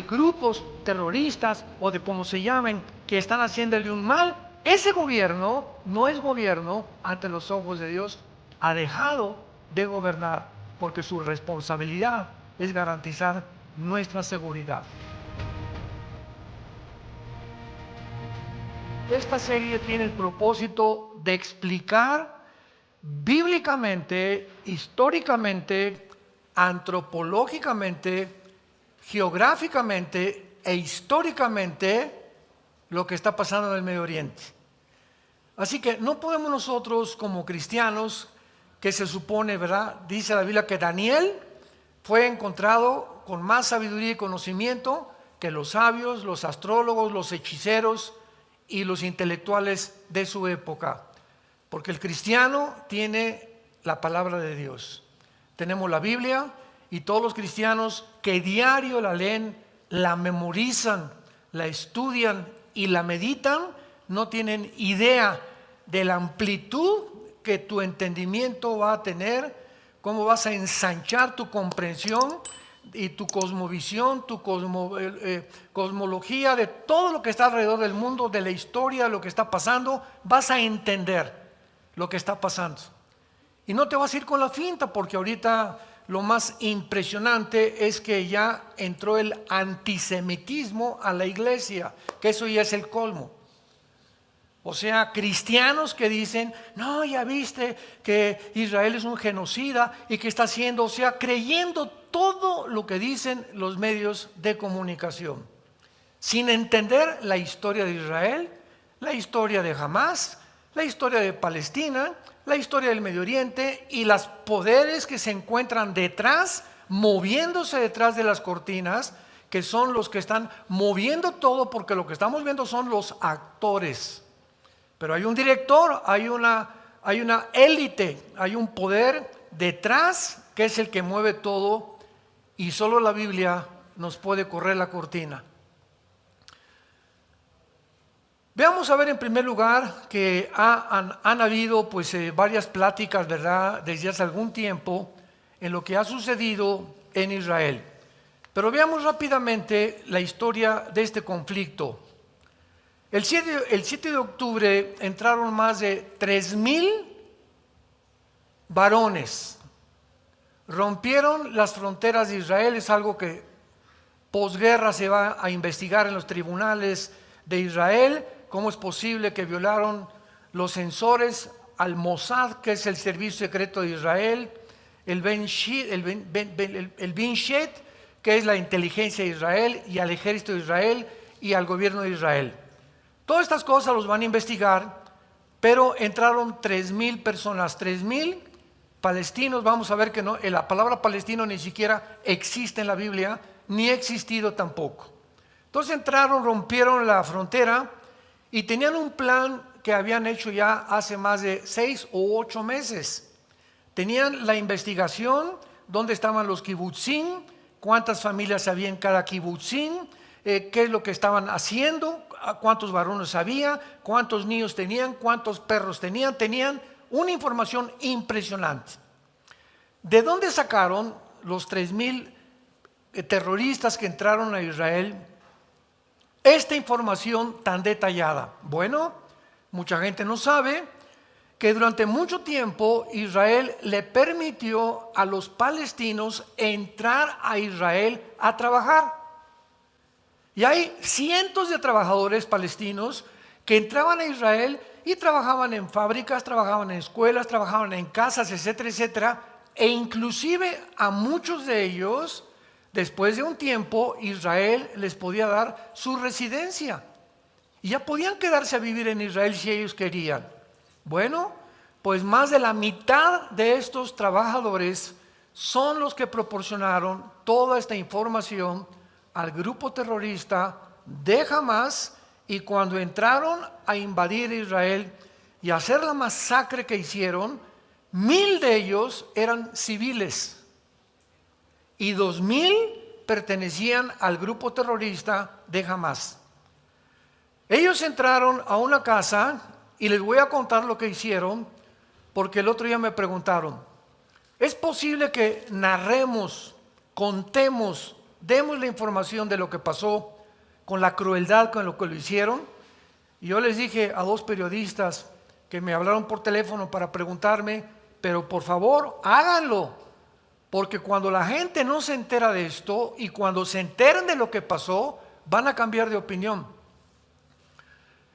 grupos terroristas o de como se llamen, que están haciéndole un mal, ese gobierno no es gobierno ante los ojos de Dios, ha dejado de gobernar porque su responsabilidad es garantizar nuestra seguridad. Esta serie tiene el propósito de explicar bíblicamente, históricamente, antropológicamente, geográficamente e históricamente lo que está pasando en el Medio Oriente. Así que no podemos nosotros como cristianos, que se supone, ¿verdad? Dice la Biblia que Daniel fue encontrado con más sabiduría y conocimiento que los sabios, los astrólogos, los hechiceros y los intelectuales de su época. Porque el cristiano tiene la palabra de Dios. Tenemos la Biblia y todos los cristianos que diario la leen, la memorizan, la estudian y la meditan, no tienen idea de la amplitud que tu entendimiento va a tener, cómo vas a ensanchar tu comprensión y tu cosmovisión, tu cosmología de todo lo que está alrededor del mundo, de la historia, de lo que está pasando, vas a entender lo que está pasando. Y no te vas a ir con la finta, porque ahorita lo más impresionante es que ya entró el antisemitismo a la iglesia, que eso ya es el colmo. O sea, cristianos que dicen, no, ya viste que Israel es un genocida y que está haciendo, o sea, creyendo todo lo que dicen los medios de comunicación, sin entender la historia de Israel, la historia de Hamás, la historia de Palestina, la historia del Medio Oriente y los poderes que se encuentran detrás, moviéndose detrás de las cortinas, que son los que están moviendo todo, porque lo que estamos viendo son los actores. Pero hay un director, hay una élite, hay un poder detrás que es el que mueve todo, y solo la Biblia nos puede correr la cortina. Veamos a ver en primer lugar que han habido varias pláticas, ¿verdad?, desde hace algún tiempo en lo que ha sucedido en Israel. Pero veamos rápidamente la historia de este conflicto. El 7 de octubre entraron más de 3,000 varones. Rompieron las fronteras de Israel, es algo que posguerra se va a investigar en los tribunales de Israel. ¿Cómo es posible que violaron los censores al Mossad, que es el servicio secreto de Israel, el Binshet, que es la inteligencia de Israel, y al ejército de Israel y al gobierno de Israel? Todas estas cosas los van a investigar, pero entraron 3,000 personas, 3,000 palestinos. Vamos a ver que no, la palabra palestino ni siquiera existe en la Biblia, ni ha existido tampoco. Entonces entraron, rompieron la frontera y tenían un plan que habían hecho ya hace más de 6 o 8 meses. Tenían la investigación, dónde estaban los kibutzim, cuántas familias había en cada kibutzim, qué es lo que estaban haciendo, cuántos varones había, cuántos niños tenían, cuántos perros tenían. Tenían una información impresionante. ¿De dónde sacaron los 3,000 terroristas que entraron a Israel esta información tan detallada? Bueno, mucha gente no sabe que durante mucho tiempo Israel le permitió a los palestinos entrar a Israel a trabajar. Y hay cientos de trabajadores palestinos que entraban a Israel y trabajaban en fábricas, trabajaban en escuelas, trabajaban en casas, etcétera, etcétera. E inclusive a muchos de ellos, después de un tiempo, Israel les podía dar su residencia. Y ya podían quedarse a vivir en Israel si ellos querían. Bueno, pues más de la mitad de estos trabajadores son los que proporcionaron toda esta información al grupo terrorista de Hamás, y cuando entraron a invadir Israel y a hacer la masacre que hicieron, 1,000 de ellos eran civiles y 2,000 pertenecían al grupo terrorista de Hamás. Ellos entraron a una casa y les voy a contar lo que hicieron, porque el otro día me preguntaron, ¿es posible que narremos, contemos demos la información de lo que pasó, con la crueldad con lo que lo hicieron. Y yo les dije a 2 periodistas que me hablaron por teléfono para preguntarme, pero por favor háganlo, porque cuando la gente no se entera de esto y cuando se enteren de lo que pasó, van a cambiar de opinión.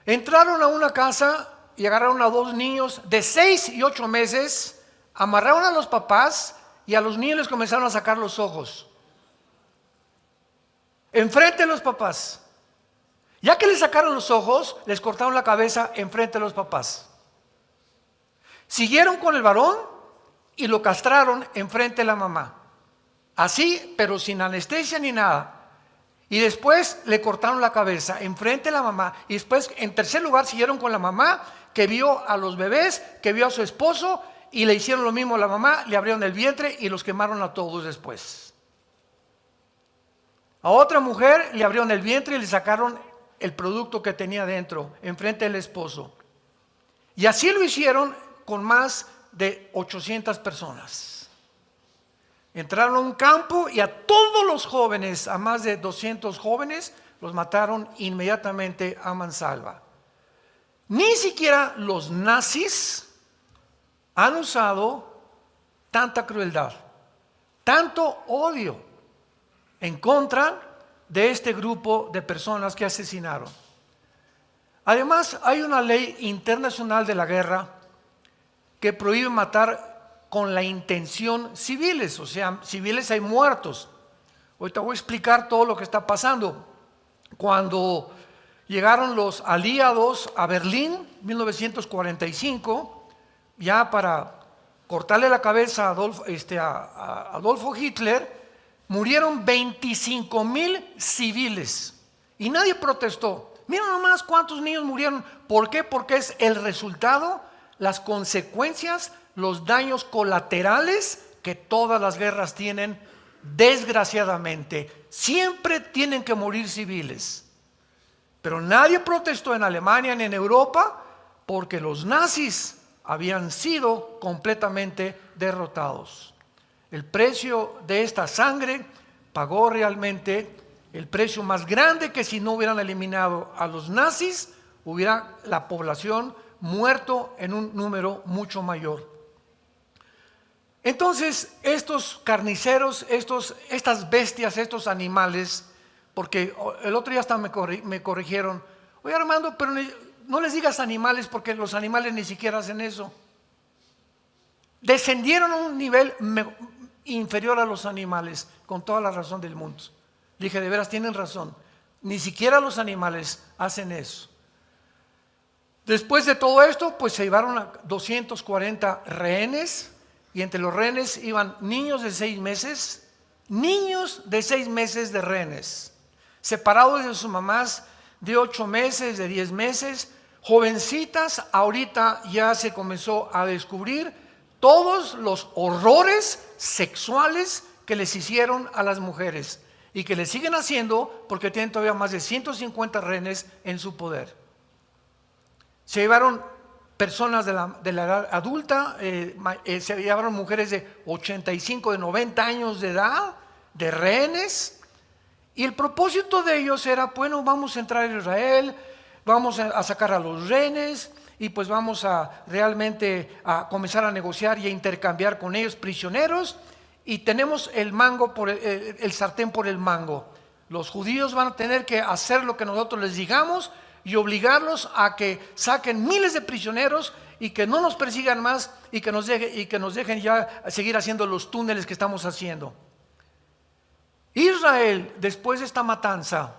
Entraron a una casa y agarraron a 2 niños de 6 y 8 meses, amarraron a los papás y a los niños les comenzaron a sacar los ojos. Enfrente de los papás. Ya que les sacaron los ojos, les cortaron la cabeza enfrente de los papás. Siguieron con el varón y lo castraron enfrente de la mamá. Así, pero sin anestesia ni nada. Y después le cortaron la cabeza enfrente de la mamá. Y después, en tercer lugar, siguieron con la mamá, que vio a los bebés, que vio a su esposo, y le hicieron lo mismo a la mamá, le abrieron el vientre y los quemaron a todos después. A otra mujer le abrieron el vientre y le sacaron el producto que tenía dentro, enfrente del esposo. Y así lo hicieron con más de 800 personas. Entraron a un campo y a todos los jóvenes, a más de 200 jóvenes, los mataron inmediatamente a mansalva. Ni siquiera los nazis han usado tanta crueldad, tanto odio en contra de este grupo de personas que asesinaron. Además, hay una ley internacional de la guerra que prohíbe matar con la intención civiles, o sea, civiles hay muertos. Ahorita voy a explicar todo lo que está pasando. Cuando llegaron los aliados a Berlín, 1945, ya para cortarle la cabeza a Adolfo Hitler, murieron 25,000 civiles y nadie protestó. Miren nomás cuántos niños murieron. ¿Por qué? Porque es el resultado, las consecuencias, los daños colaterales que todas las guerras tienen, desgraciadamente. Siempre tienen que morir civiles. Pero nadie protestó en Alemania ni en Europa porque los nazis habían sido completamente derrotados. El precio de esta sangre pagó realmente el precio más grande, que si no hubieran eliminado a los nazis, hubiera la población muerto en un número mucho mayor. Entonces, estos carniceros, estas bestias, estos animales, porque el otro día hasta me corrigieron, oye Armando, pero no les digas animales porque los animales ni siquiera hacen eso. Descendieron a un nivel inferior a los animales, con toda la razón del mundo. Dije, de veras tienen razón, ni siquiera los animales hacen eso. Después de todo esto, pues se llevaron a 240 rehenes, y entre los rehenes iban niños de 6 meses, de rehenes, separados de sus mamás de 8 meses, de 10 meses, jovencitas. Ahorita ya se comenzó a descubrir todos los horrores sexuales que les hicieron a las mujeres y que les siguen haciendo porque tienen todavía más de 150 rehenes en su poder. Se llevaron personas de la edad adulta, se llevaron mujeres de 85, de 90 años de edad, de rehenes, y el propósito de ellos era, bueno, vamos a entrar a Israel, vamos a sacar a los rehenes, y pues vamos a realmente a comenzar a negociar y a intercambiar con ellos prisioneros, y tenemos el mango el sartén por el mango. Los judíos van a tener que hacer lo que nosotros les digamos y obligarlos a que saquen miles de prisioneros y que no nos persigan más y que nos dejen ya seguir haciendo los túneles que estamos haciendo. Israel, después de esta matanza,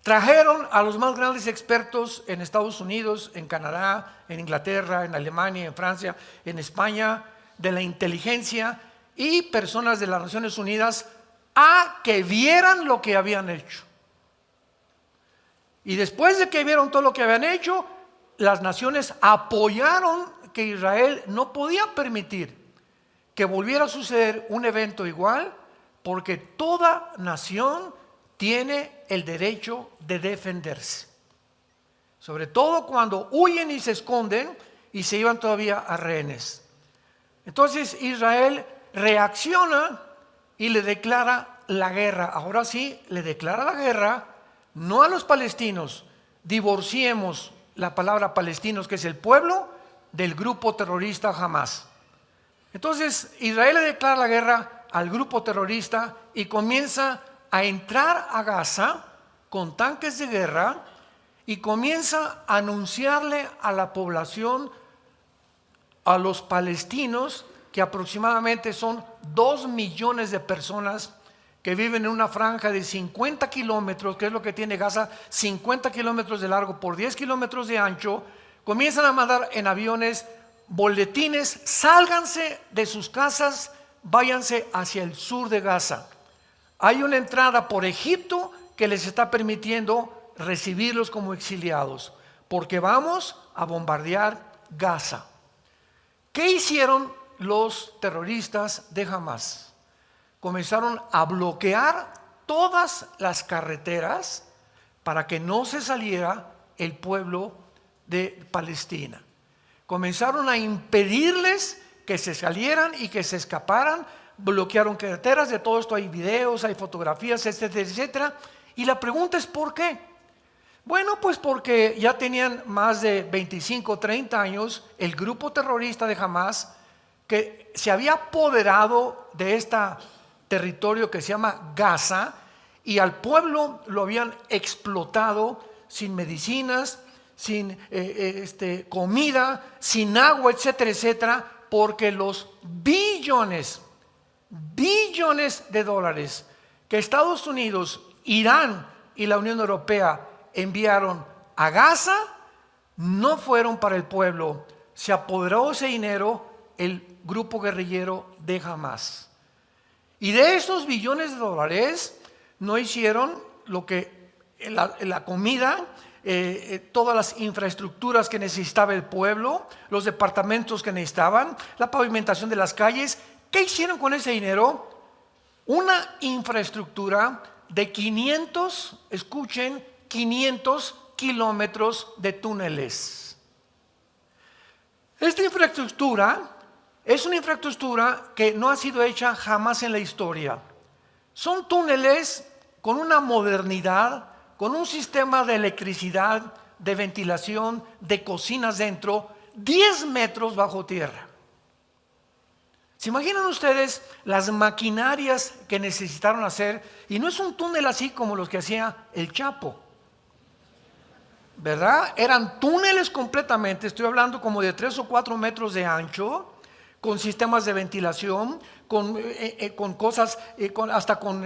trajeron a los más grandes expertos en Estados Unidos, en Canadá, en Inglaterra, en Alemania, en Francia, en España, de la inteligencia y personas de las Naciones Unidas a que vieran lo que habían hecho. Y después de que vieron todo lo que habían hecho, las naciones apoyaron que Israel no podía permitir que volviera a suceder un evento igual, porque toda nación tiene el derecho de defenderse. Sobre todo cuando huyen y se esconden y se llevan todavía a rehenes. Entonces Israel reacciona y le declara la guerra. Ahora sí, le declara la guerra, no a los palestinos. Divorciemos la palabra palestinos, que es el pueblo, del grupo terrorista Hamás. Entonces Israel le declara la guerra al grupo terrorista y comienza a entrar a Gaza con tanques de guerra y comienza a anunciarle a la población, a los palestinos, que aproximadamente son 2 millones de personas que viven en una franja de 50 kilómetros, que es lo que tiene Gaza, 50 kilómetros de largo por 10 kilómetros de ancho. Comienzan a mandar en aviones boletines: sálganse de sus casas, váyanse hacia el sur de Gaza. Hay una entrada por Egipto que les está permitiendo recibirlos como exiliados, porque vamos a bombardear Gaza. ¿Qué hicieron los terroristas de Hamás? Comenzaron a bloquear todas las carreteras para que no se saliera el pueblo de Palestina. Comenzaron a impedirles que se salieran y que se escaparan. Bloquearon carreteras. De todo esto hay videos, hay fotografías, etcétera, etcétera. Y la pregunta es ¿por qué? Bueno, pues porque ya tenían más de 25, 30 años el grupo terrorista de Hamás, que se había apoderado de este territorio que se llama Gaza, y al pueblo lo habían explotado sin medicinas, sin comida, sin agua, etcétera, etcétera, porque los billones de dólares que Estados Unidos, Irán y la Unión Europea enviaron a Gaza no fueron para el pueblo. Se apoderó ese dinero el grupo guerrillero de Hamás. Y de esos billones de dólares no hicieron lo que la comida, todas las infraestructuras que necesitaba el pueblo, los departamentos que necesitaban, la pavimentación de las calles. ¿Qué hicieron con ese dinero? Una infraestructura de 500, escuchen, 500 kilómetros de túneles. Esta infraestructura es una infraestructura que no ha sido hecha jamás en la historia. Son túneles con una modernidad, con un sistema de electricidad, de ventilación, de cocinas dentro, 10 metros bajo tierra. ¿Se imaginan ustedes las maquinarias que necesitaron hacer? Y no es un túnel así como los que hacía el Chapo, ¿verdad? Eran túneles completamente, estoy hablando como de 3 o 4 metros de ancho, con sistemas de ventilación, con cosas, hasta con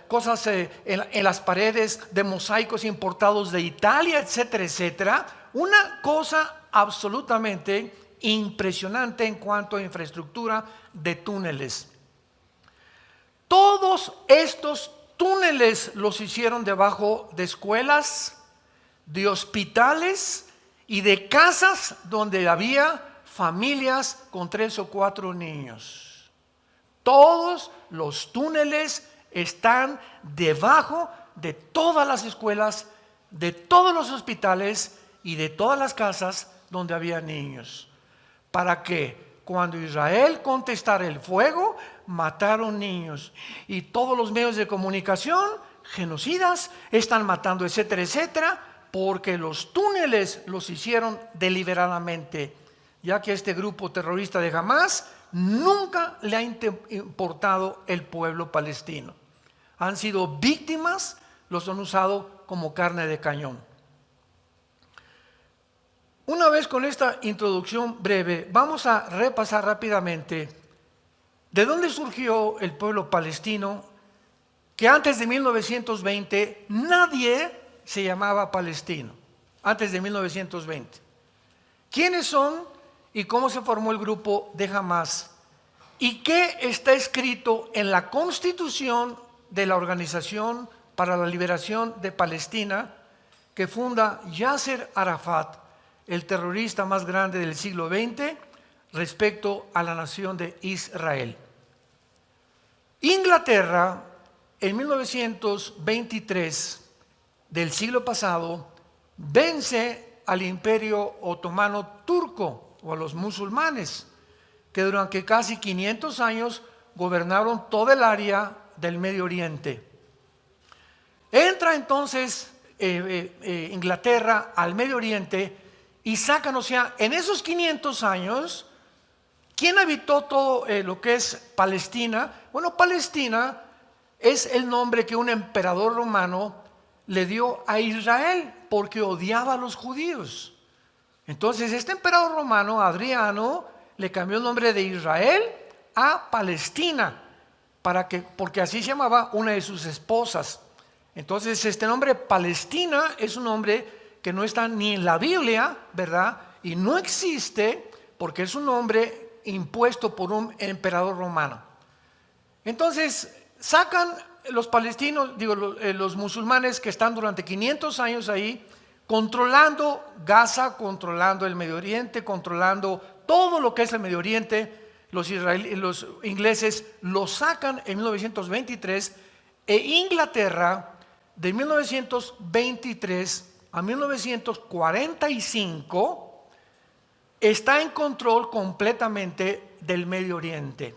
cosas en las paredes de mosaicos importados de Italia, etcétera, etcétera. Una cosa absolutamente impresionante en cuanto a infraestructura de túneles. Todos estos túneles los hicieron debajo de escuelas, de hospitales y de casas donde había familias con 3 o 4 niños. Todos los túneles están debajo de todas las escuelas, de todos los hospitales y de todas las casas donde había niños. Para que cuando Israel contestara el fuego, mataron niños. Y todos los medios de comunicación, genocidas, están matando, etcétera, etcétera, porque los túneles los hicieron deliberadamente, ya que este grupo terrorista de Hamás nunca le ha importado el pueblo palestino. Han sido víctimas, los han usado como carne de cañón. Una vez con esta introducción breve, vamos a repasar rápidamente de dónde surgió el pueblo palestino, que antes de 1920 nadie se llamaba palestino, antes de 1920. ¿Quiénes son y cómo se formó el grupo de Hamás? ¿Y qué está escrito en la Constitución de la Organización para la Liberación de Palestina que funda Yasser Arafat, el terrorista más grande del siglo XX, respecto a la nación de Israel? Inglaterra, en 1923 del siglo pasado, vence al Imperio Otomano Turco o a los musulmanes, que durante casi 500 años gobernaron toda el área del Medio Oriente. Entra entonces Inglaterra al Medio Oriente y sacan, o sea, en esos 500 años, ¿quién habitó todo lo que es Palestina? Bueno, Palestina es el nombre que un emperador romano le dio a Israel porque odiaba a los judíos. Entonces este emperador romano, Adriano, le cambió el nombre de Israel a Palestina, porque así se llamaba una de sus esposas. Entonces este nombre Palestina es un nombre que no está ni en la Biblia, ¿verdad? Y no existe porque es un nombre impuesto por un emperador romano. Entonces sacan los palestinos, los musulmanes que están durante 500 años ahí, controlando Gaza, controlando el Medio Oriente, controlando todo lo que es el Medio Oriente. Los ingleses lo sacan en 1923 e Inglaterra de 1923 a 1945 está en control completamente del Medio Oriente.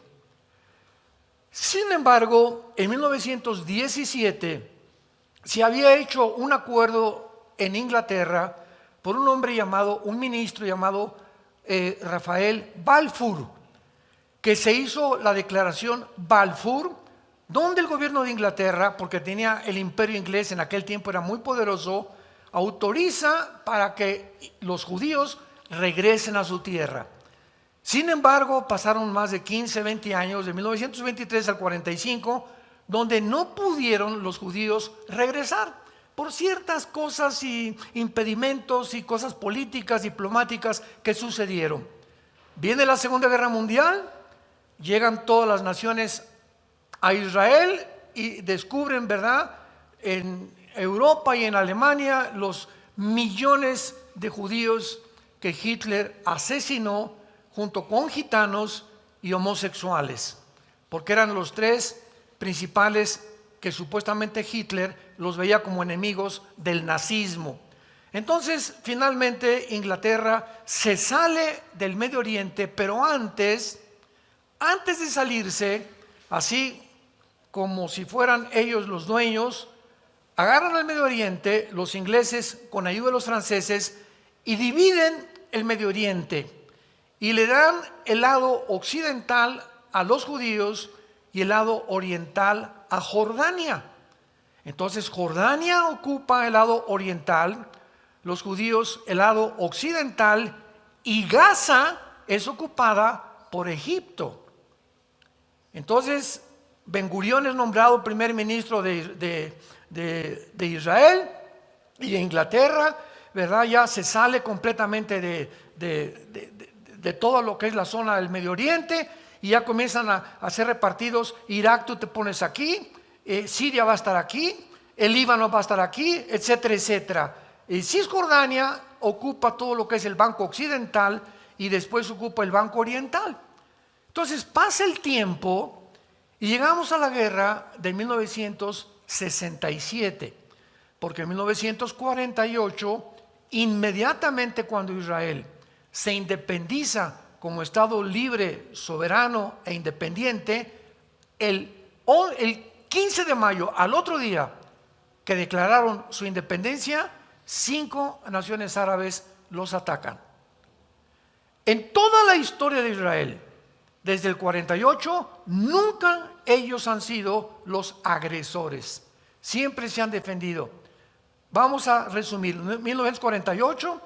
Sin embargo, en 1917 se había hecho un acuerdo en Inglaterra por un ministro llamado Rafael Balfour, que se hizo la declaración Balfour, donde el gobierno de Inglaterra, porque tenía el imperio inglés en aquel tiempo, era muy poderoso, autoriza para que los judíos regresen a su tierra. Sin embargo, pasaron más de 15, 20 años, de 1923 al 45, donde no pudieron los judíos regresar por ciertas cosas y impedimentos y cosas políticas, diplomáticas que sucedieron. Viene la Segunda Guerra Mundial, llegan todas las naciones a Israel y descubren, ¿verdad?, en Europa y en Alemania los millones de judíos que Hitler asesinó junto con gitanos y homosexuales, porque eran los tres principales que supuestamente Hitler los veía como enemigos del nazismo. Entonces, finalmente, Inglaterra se sale del Medio Oriente, pero antes de salirse, así como si fueran ellos los dueños, agarran al Medio Oriente, los ingleses con ayuda de los franceses, y dividen el Medio Oriente y le dan el lado occidental a los judíos y el lado oriental a Jordania. Entonces Jordania ocupa el lado oriental, los judíos el lado occidental, y Gaza es ocupada por Egipto. Entonces Ben Gurión es nombrado primer ministro de Israel, y de Inglaterra, ¿verdad? Ya se sale completamente de todo lo que es la zona del Medio Oriente, y ya comienzan a ser repartidos. Irak tú te pones aquí, Siria va a estar aquí, el Líbano va a estar aquí, etcétera, etcétera. Cisjordania ocupa todo lo que es el banco occidental y después ocupa el banco oriental. Entonces pasa el tiempo y llegamos a la guerra de 1967, porque en 1948, inmediatamente cuando Israel se independiza como Estado libre, soberano e independiente, el 15 de mayo, al otro día que declararon su independencia, 5 naciones árabes los atacan. En toda la historia de Israel, desde el 48, nunca ellos han sido los agresores. Siempre se han defendido. Vamos a resumir. 1948,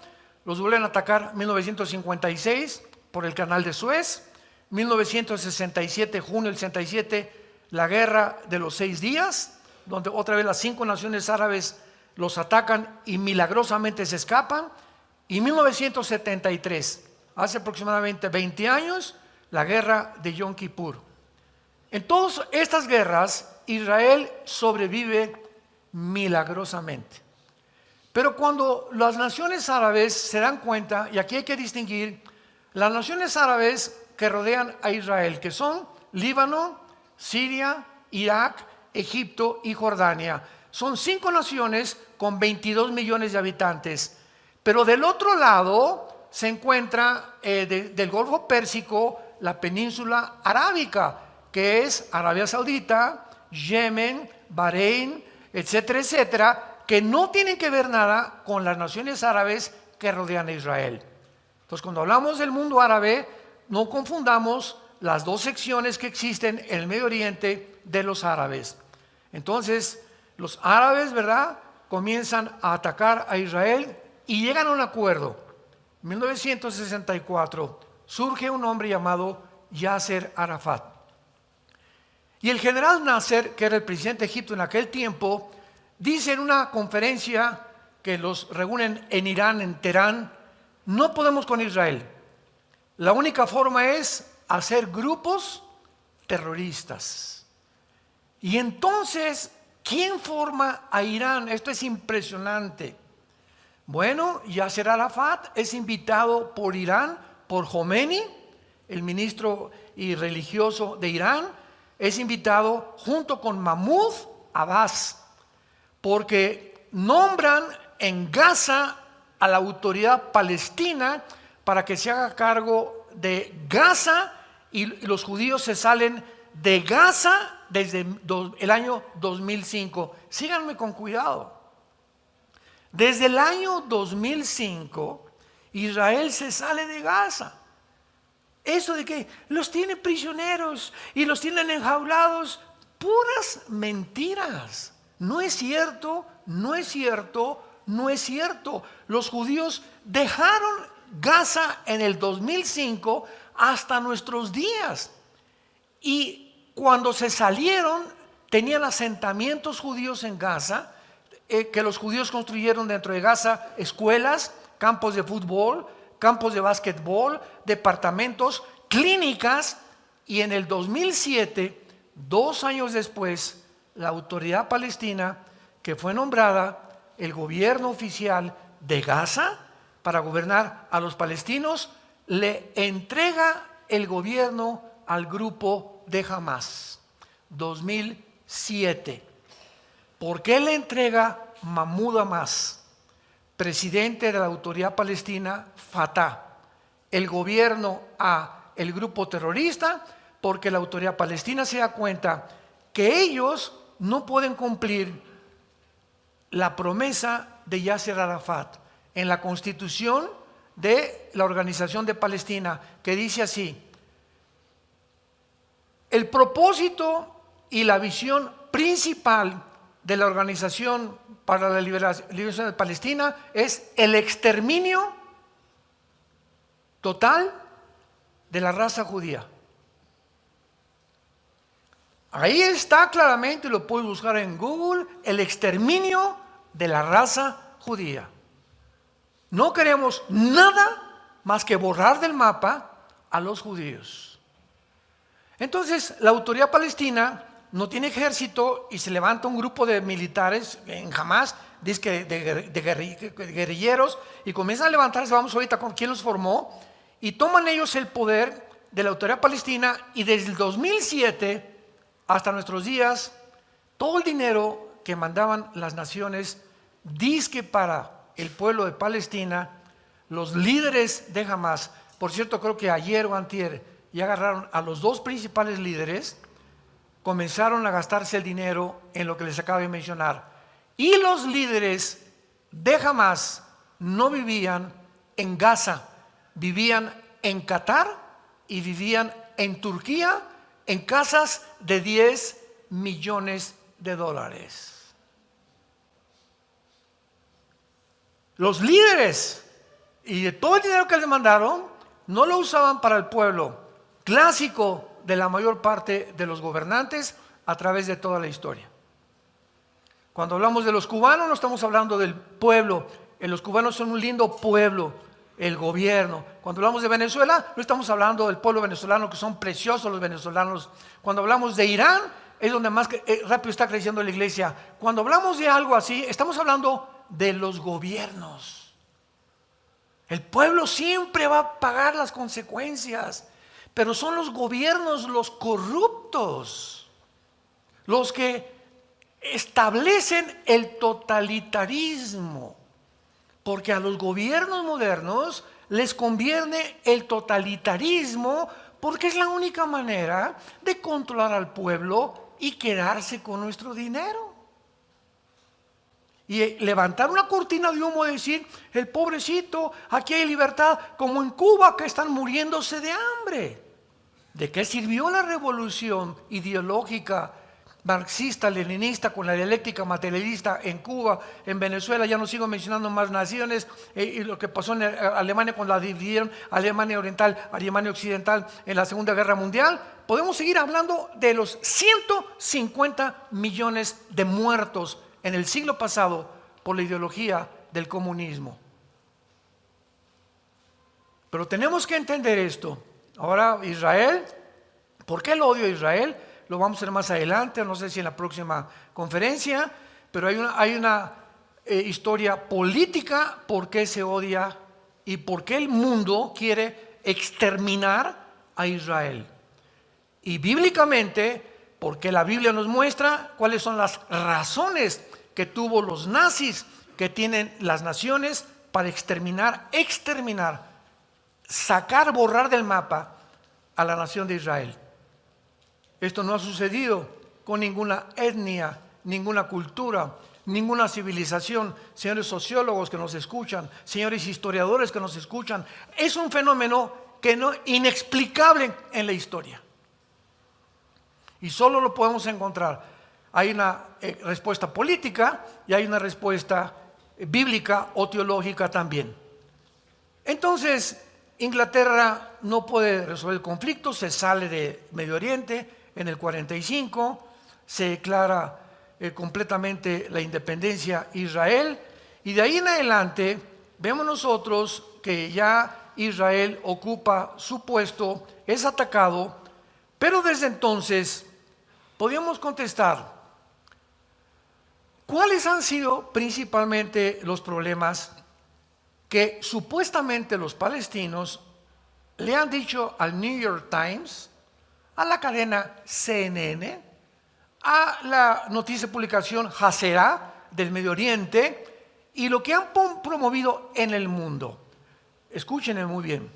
los vuelven a atacar. 1956, por el canal de Suez. 1967, junio del 67, la guerra de los 6 días, donde otra vez las 5 naciones árabes los atacan y milagrosamente se escapan. Y 1973, hace aproximadamente 20 años, la guerra de Yom Kippur. En todas estas guerras, Israel sobrevive milagrosamente. Pero cuando las naciones árabes se dan cuenta, y aquí hay que distinguir, las naciones árabes que rodean a Israel, que son Líbano, Siria, Irak, Egipto y Jordania. Son 5 naciones con 22 millones de habitantes. Pero del otro lado se encuentra del Golfo Pérsico la península arábica, que es Arabia Saudita, Yemen, Bahrein, etcétera, etcétera, que no tienen que ver nada con las naciones árabes que rodean a Israel. Entonces, cuando hablamos del mundo árabe, no confundamos las dos secciones que existen en el Medio Oriente de los árabes. Entonces, los árabes, ¿verdad?, comienzan a atacar a Israel y llegan a un acuerdo. En 1964 surge un hombre llamado Yasser Arafat. Y el general Nasser, que era el presidente de Egipto en aquel tiempo, dice en una conferencia que los reúnen en Irán, en Teherán: no podemos con Israel. La única forma es hacer grupos terroristas. Y entonces, ¿quién forma a Irán? Esto es impresionante. Bueno, Yasser Arafat es invitado por Irán, por Khomeini, el ministro y religioso de Irán, es invitado junto con Mahmoud Abbas, porque nombran en Gaza a la autoridad palestina para que se haga cargo de Gaza, y los judíos se salen de Gaza desde el año 2005. Síganme con cuidado. Desde el año 2005, Israel se sale de Gaza. Eso de que los tiene prisioneros y los tienen enjaulados, puras mentiras. No es cierto, no es cierto, no es cierto. Los judíos dejaron Gaza en el 2005 hasta nuestros días. Y cuando se salieron, tenían asentamientos judíos en Gaza, que los judíos construyeron dentro de Gaza escuelas, campos de fútbol, campos de básquetbol, departamentos, clínicas. Y en el 2007, 2 años después, la autoridad palestina, que fue nombrada el gobierno oficial de Gaza para gobernar a los palestinos, le entrega el gobierno al grupo de Hamas. 2007. ¿Por qué le entrega Mahmoud Abbas, presidente de la autoridad palestina, Fatah, el gobierno a el grupo terrorista? Porque la autoridad palestina se da cuenta que ellos no pueden cumplir la promesa de Yasser Arafat en la constitución de la Organización de Palestina, que dice así: el propósito y la visión principal de la Organización para la Liberación de Palestina es el exterminio total de la raza judía. Ahí está claramente, lo puedes buscar en Google, el exterminio de la raza judía. No queremos nada más que borrar del mapa a los judíos. Entonces, la autoridad palestina no tiene ejército y se levanta un grupo de militares en Hamas, dice que de guerrilleros, y comienzan a levantarse. Vamos ahorita con quién los formó, y toman ellos el poder de la autoridad palestina. Y desde el 2007 hasta nuestros días, todo el dinero que mandaban las naciones dizque para el pueblo de Palestina, los líderes de Hamas, por cierto, creo que ayer o antier ya agarraron a los 2 principales líderes, comenzaron a gastarse el dinero en lo que les acabo de mencionar. Y los líderes de Hamas no vivían en Gaza, vivían en Qatar y vivían en Turquía, en casas de $10 millones. Los líderes y de todo el dinero que les mandaron no lo usaban para el pueblo, clásico de la mayor parte de los gobernantes a través de toda la historia. Cuando hablamos de los cubanos, no estamos hablando del pueblo. Los cubanos son un lindo pueblo, el gobierno. Cuando hablamos de Venezuela, no estamos hablando del pueblo venezolano, que son preciosos los venezolanos. Cuando hablamos de Irán, es donde más rápido está creciendo la iglesia. Cuando hablamos de algo así, estamos hablando de los gobiernos. El pueblo siempre va a pagar las consecuencias, pero son los gobiernos los corruptos los que establecen el totalitarismo, porque a los gobiernos modernos les conviene el totalitarismo, porque es la única manera de controlar al pueblo y quedarse con nuestro dinero. Y levantar una cortina de humo y decir, el pobrecito, aquí hay libertad, como en Cuba que están muriéndose de hambre. ¿De qué sirvió la revolución ideológica marxista-leninista con la dialéctica materialista en Cuba, en Venezuela? Ya no sigo mencionando más naciones, y lo que pasó en Alemania cuando la dividieron, Alemania Oriental, Alemania Occidental en la Segunda Guerra Mundial. Podemos seguir hablando de los 150 millones de muertos en el siglo pasado por la ideología del comunismo. Pero tenemos que entender esto. Ahora Israel, ¿por qué el odio a Israel? Lo vamos a ver más adelante, no sé si en la próxima conferencia, pero hay una historia política por qué se odia y por qué el mundo quiere exterminar a Israel. Y bíblicamente, porque la Biblia nos muestra cuáles son las razones que tuvo los nazis, que tienen las naciones para exterminar, sacar, borrar del mapa a la nación de Israel. Esto no ha sucedido con ninguna etnia, ninguna cultura, ninguna civilización. Señores sociólogos que nos escuchan, señores historiadores que nos escuchan, es un fenómeno inexplicable en la historia. Y solo lo podemos encontrar. Hay una respuesta política y hay una respuesta bíblica o teológica también. Entonces, Inglaterra no puede resolver el conflicto, se sale de Medio Oriente en el 45, se declara completamente la independencia Israel, y de ahí en adelante vemos nosotros que ya Israel ocupa su puesto, es atacado, pero desde entonces podríamos contestar, ¿cuáles han sido principalmente los problemas que supuestamente los palestinos le han dicho al New York Times, a la cadena CNN, a la noticia de publicación Hazara del Medio Oriente y lo que han promovido en el mundo? Escúchenme muy bien.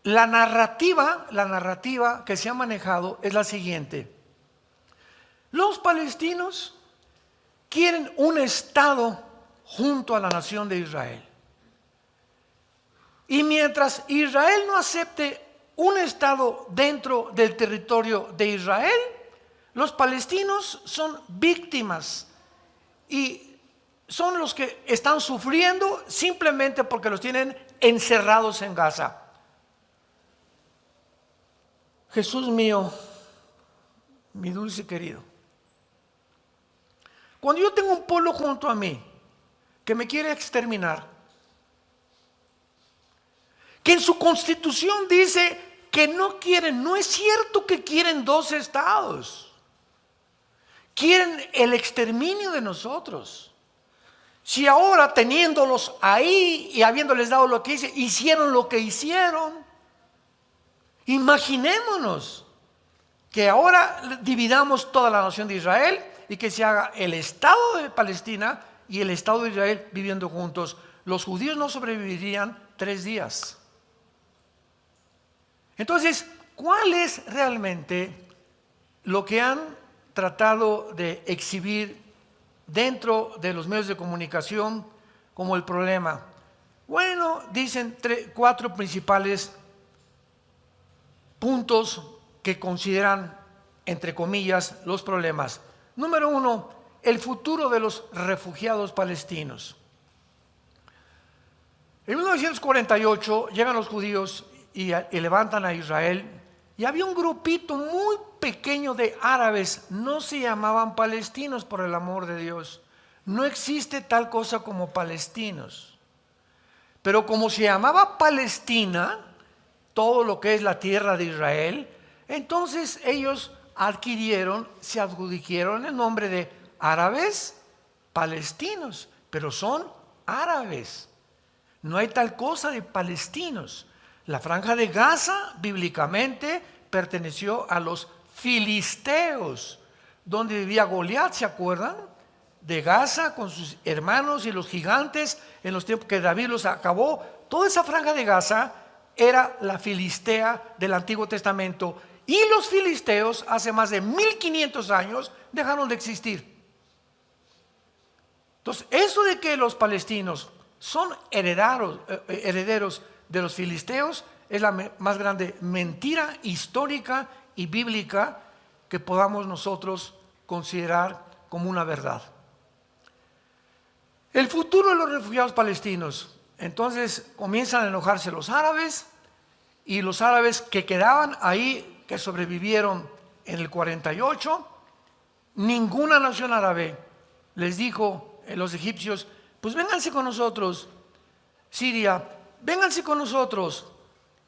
La narrativa que se ha manejado es la siguiente. Los palestinos quieren un Estado junto a la nación de Israel. Y mientras Israel no acepte un Estado dentro del territorio de Israel, los palestinos son víctimas y son los que están sufriendo simplemente porque los tienen encerrados en Gaza. Jesús mío, mi dulce querido, cuando yo tengo un pueblo junto a mí que me quiere exterminar, que en su constitución dice que no quieren, no es cierto que quieren dos estados, quieren el exterminio de nosotros. Si ahora teniéndolos ahí y habiéndoles dado lo que hicieron lo que hicieron, imaginémonos que ahora dividamos toda la nación de Israel y que se haga el Estado de Palestina y el Estado de Israel viviendo juntos. Los judíos no sobrevivirían 3 días. Entonces, ¿cuál es realmente lo que han tratado de exhibir dentro de los medios de comunicación como el problema? Bueno, dicen 4 principales puntos que consideran, entre comillas, los problemas. Número 1, el futuro de los refugiados palestinos. En 1948 llegan los judíos y levantan a Israel, y había un grupito muy pequeño de árabes, no se llamaban palestinos, por el amor de Dios. No existe tal cosa como palestinos. Pero como se llamaba Palestina, todo lo que es la tierra de Israel, entonces ellos se adjudicaron el nombre de árabes palestinos, pero son árabes. No hay tal cosa de palestinos. La franja de Gaza, bíblicamente, perteneció a los filisteos, donde vivía Goliat, ¿se acuerdan? De Gaza con sus hermanos y los gigantes en los tiempos que David los acabó. Toda esa franja de Gaza era la filistea del Antiguo Testamento, Y los filisteos hace más de 1500 años dejaron de existir. Entonces, eso de que los palestinos son herederos de los filisteos es la más grande mentira histórica y bíblica que podamos nosotros considerar como una verdad. El futuro de los refugiados palestinos. Entonces comienzan a enojarse los árabes, y los árabes que quedaban ahí, que sobrevivieron en el 48, ninguna nación árabe les dijo a los egipcios: pues vénganse con nosotros. Siria, vénganse con nosotros.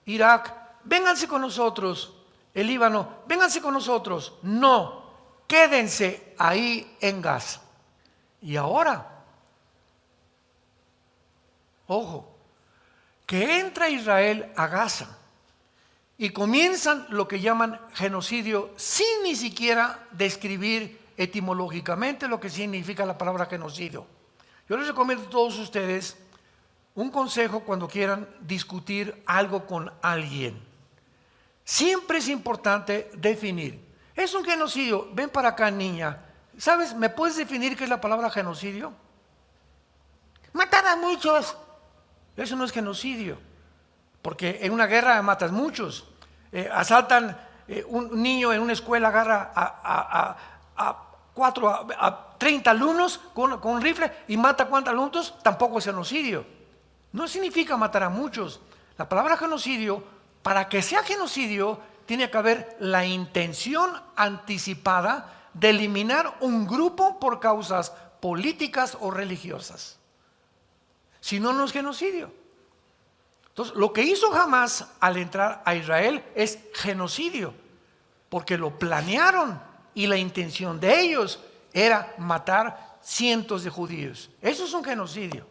Irak, vénganse con nosotros. El Líbano, vénganse con nosotros. No, quédense ahí en Gaza. Y ahora, ojo, que entra Israel a Gaza y comienzan lo que llaman genocidio, sin ni siquiera describir etimológicamente lo que significa la palabra genocidio. Yo les recomiendo a todos ustedes un consejo cuando quieran discutir algo con alguien. Siempre es importante definir. Es un genocidio. Ven para acá, niña. ¿Sabes? ¿Me puedes definir qué es la palabra genocidio? Matar a muchos. Eso no es genocidio, porque en una guerra matas muchos. Asaltan un niño en una escuela, agarra a 30 alumnos con un rifle y mata ¿cuántos alumnos? Tampoco es genocidio. No significa matar a muchos. La palabra genocidio, para que sea genocidio, tiene que haber la intención anticipada de eliminar un grupo por causas políticas o religiosas. Si no, no es genocidio. Entonces, lo que hizo Hamás al entrar a Israel es genocidio, porque lo planearon y la intención de ellos era matar cientos de judíos. Eso es un genocidio.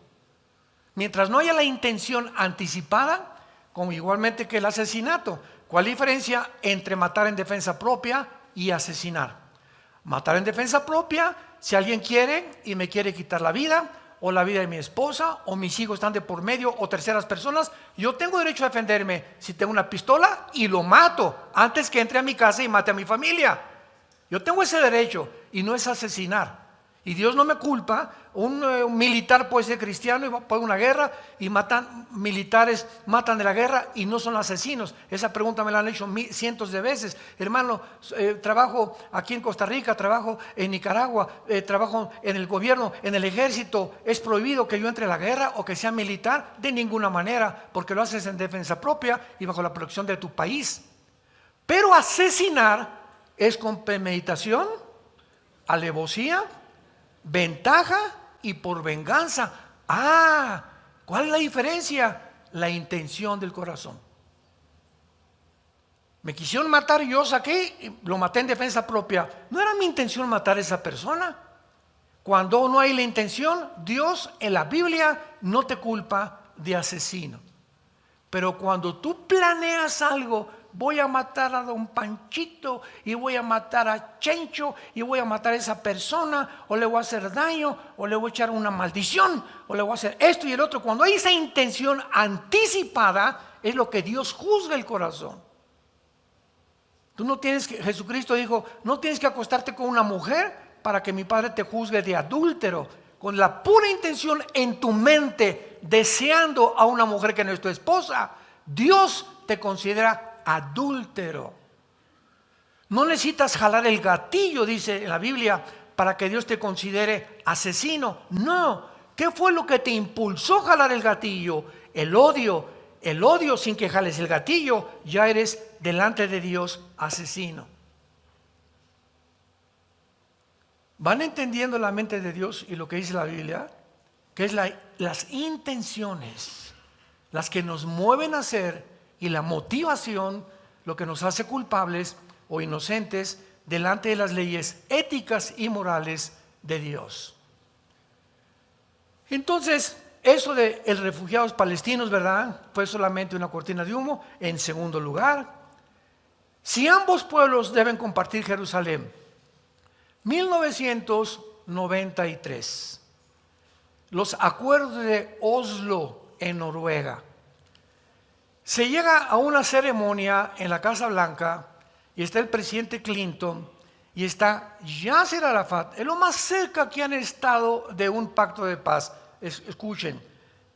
Mientras no haya la intención anticipada, como igualmente que el asesinato. ¿Cuál es la diferencia entre matar en defensa propia y asesinar? Matar en defensa propia, si alguien quiere y me quiere quitar la vida, o la vida de mi esposa, o mis hijos están de por medio, o terceras personas, yo tengo derecho a defenderme si tengo una pistola y lo mato antes que entre a mi casa y mate a mi familia. Yo tengo ese derecho y no es asesinar. Y Dios no me culpa. Un militar puede ser cristiano y va a una guerra y militares matan de la guerra y no son asesinos. Esa pregunta me la han hecho cientos de veces. Hermano, trabajo aquí en Costa Rica, trabajo en Nicaragua, trabajo en el gobierno, en el ejército. ¿Es prohibido que yo entre a la guerra o que sea militar? De ninguna manera, porque lo haces en defensa propia y bajo la protección de tu país. Pero asesinar es con premeditación, alevosía, ventaja y por venganza. ¿Cuál es la diferencia? La intención del corazón. Me quisieron matar y yo saqué y lo maté en defensa propia. No era mi intención matar a esa persona. Cuando no hay la intención, Dios en la Biblia no te culpa de asesino. Pero cuando tú planeas algo, voy a matar a don Panchito y voy a matar a Chencho y voy a matar a esa persona, o le voy a hacer daño, o le voy a echar una maldición, o le voy a hacer esto y el otro. Cuando hay esa intención anticipada, es lo que Dios juzga el corazón. Tú no tienes que, Jesucristo dijo, no tienes que acostarte con una mujer para que mi Padre te juzgue de adúltero. Con la pura intención en tu mente, deseando a una mujer que no es tu esposa, Dios te considera adúltero. No necesitas jalar el gatillo, dice en la Biblia, para que Dios te considere asesino. No. ¿Qué fue lo que te impulsó a jalar el gatillo? El odio. El odio, sin que jales el gatillo, ya eres delante de Dios asesino. ¿Van entendiendo la mente de Dios y lo que dice la Biblia? Que es las intenciones las que nos mueven a hacer, y la motivación lo que nos hace culpables o inocentes delante de las leyes éticas y morales de Dios. Entonces, eso de los refugiados palestinos, ¿verdad?, fue solamente una cortina de humo. En segundo lugar, si ambos pueblos deben compartir Jerusalén, 1993, los acuerdos de Oslo en Noruega. Se llega a una ceremonia en la Casa Blanca y está el presidente Clinton, y está Yasser Arafat, es lo más cerca que han estado de un pacto de paz. Escuchen,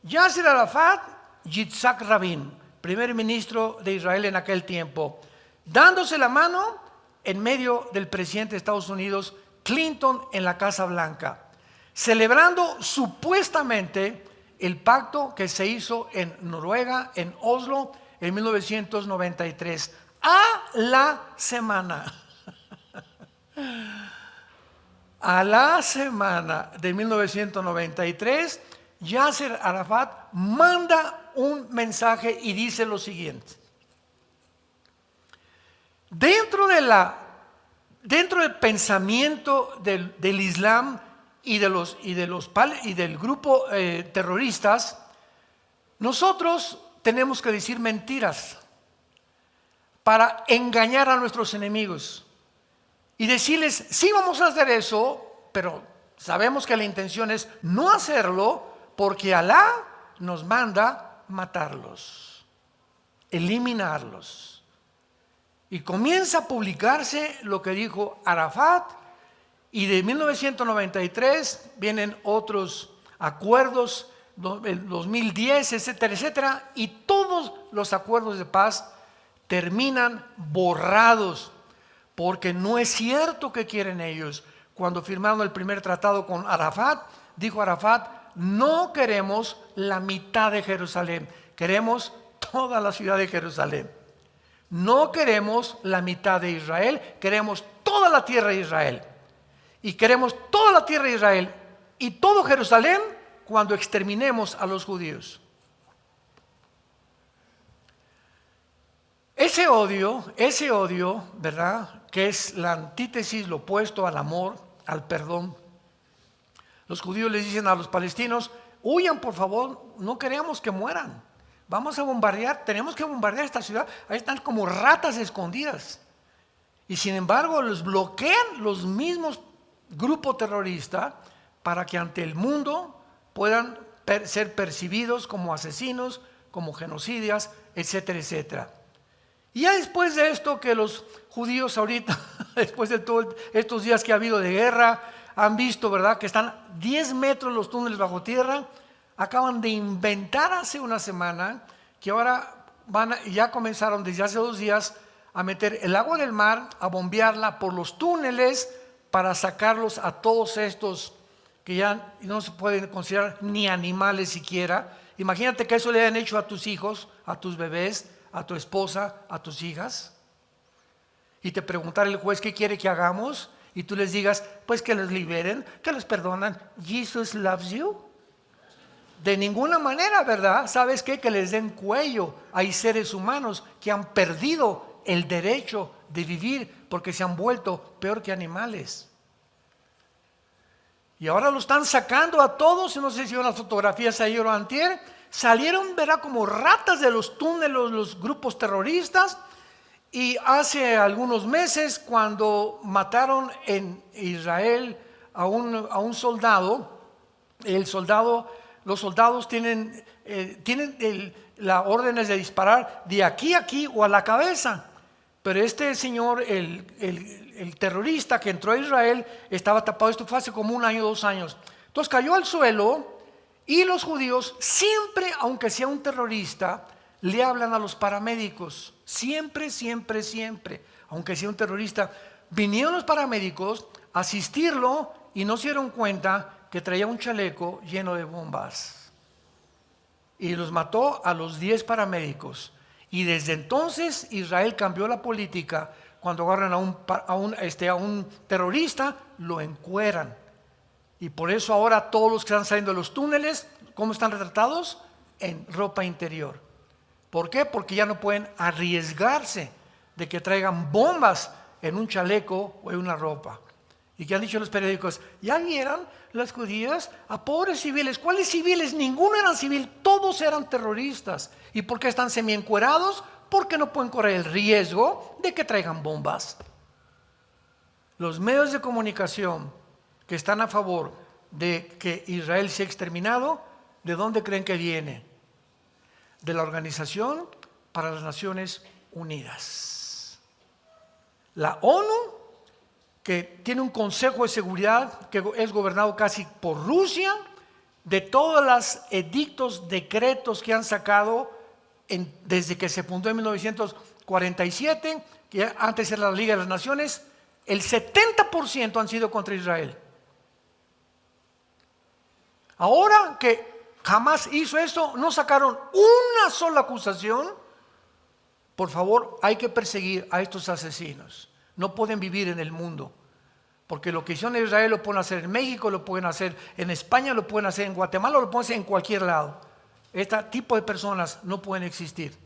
Yasser Arafat, Yitzhak Rabin, primer ministro de Israel en aquel tiempo, dándose la mano en medio del presidente de Estados Unidos, Clinton, en la Casa Blanca, celebrando supuestamente el pacto que se hizo en Noruega, en Oslo, en 1993, a la semana. A la semana de 1993, Yasser Arafat manda un mensaje y dice lo siguiente: dentro del pensamiento del Islam y del grupo terroristas, nosotros tenemos que decir mentiras para engañar a nuestros enemigos y decirles, sí vamos a hacer eso, pero sabemos que la intención es no hacerlo porque Alá nos manda matarlos, eliminarlos. Y comienza a publicarse lo que dijo Arafat, y de 1993 vienen otros acuerdos, el 2010, etcétera, etcétera, y todos los acuerdos de paz terminan borrados, porque no es cierto que quieren ellos. Cuando firmaron el primer tratado con Arafat, dijo Arafat, no queremos la mitad de Jerusalén, queremos toda la ciudad de Jerusalén. No queremos la mitad de Israel, queremos toda la tierra de Israel. Y queremos toda la tierra de Israel y todo Jerusalén cuando exterminemos a los judíos. Ese odio, ¿verdad? Que es la antítesis, lo opuesto al amor, al perdón. Los judíos les dicen a los palestinos, huyan por favor, no queremos que mueran. Vamos a bombardear, tenemos que bombardear esta ciudad. Ahí están como ratas escondidas. Y sin embargo los bloquean los mismos grupos terroristas para que ante el mundo puedan ser percibidos como asesinos, como genocidas, etcétera, etcétera. Y ya después de esto que los judíos ahorita, después de todos estos días que ha habido de guerra, han visto, ¿verdad?, que están 10 metros los túneles bajo tierra. Acaban de inventar hace una semana que ahora ya comenzaron desde hace 2 días a meter el agua del mar, a bombearla por los túneles para sacarlos a todos estos que ya no se pueden considerar ni animales siquiera. Imagínate que eso le hayan hecho a tus hijos, a tus bebés, a tu esposa, a tus hijas, y te preguntara el juez qué quiere que hagamos, y tú les digas, pues que los liberen, que los perdonan. Jesus loves you. De ninguna manera, ¿verdad? ¿Sabes qué? Que les den cuello. Hay seres humanos que han perdido el derecho de vivir porque se han vuelto peor que animales. Y ahora lo están sacando a todos. No sé si vieron las fotografías ayer o antier. Salieron, verá, como ratas de los túneles los grupos terroristas. Y hace algunos meses, cuando mataron en Israel a un soldado, los soldados tienen las órdenes de disparar de aquí a aquí o a la cabeza. Pero este señor, el terrorista que entró a Israel, estaba tapado. Esto fue hace como 1 año, 2 años. Entonces cayó al suelo. Y los judíos siempre, aunque sea un terrorista, le hablan a los paramédicos. Siempre, siempre, siempre. Aunque sea un terrorista, vinieron los paramédicos a asistirlo y no se dieron cuenta que traía un chaleco lleno de bombas. Y los mató a los 10 paramédicos. Y desde entonces Israel cambió la política. Cuando agarran a un terrorista, lo encueran. Y por eso ahora todos los que están saliendo de los túneles, ¿cómo están retratados? En ropa interior. ¿Por qué? Porque ya no pueden arriesgarse de que traigan bombas en un chaleco o en una ropa. ¿Y qué han dicho los periódicos? ¿Ya vieron los judíos a pobres civiles? ¿Cuáles civiles? Ninguno era civil, todos eran terroristas. ¿Y por qué están semiencuerados? Porque no pueden correr el riesgo de que traigan bombas. Los medios de comunicación que están a favor de que Israel sea exterminado, ¿de dónde creen que viene? De la Organización para las Naciones Unidas. La ONU, que tiene un Consejo de Seguridad que es gobernado casi por Rusia, de todos los edictos, decretos que han sacado desde que se fundó en 1947, que antes era la Liga de las Naciones, el 70% han sido contra Israel. Ahora que Hamás hizo esto, no sacaron una sola acusación. Por favor, hay que perseguir a estos asesinos. No pueden vivir en el mundo, porque lo que hicieron en Israel lo pueden hacer en México, lo pueden hacer en España, lo pueden hacer en Guatemala, lo pueden hacer en cualquier lado. Este tipo de personas no pueden existir.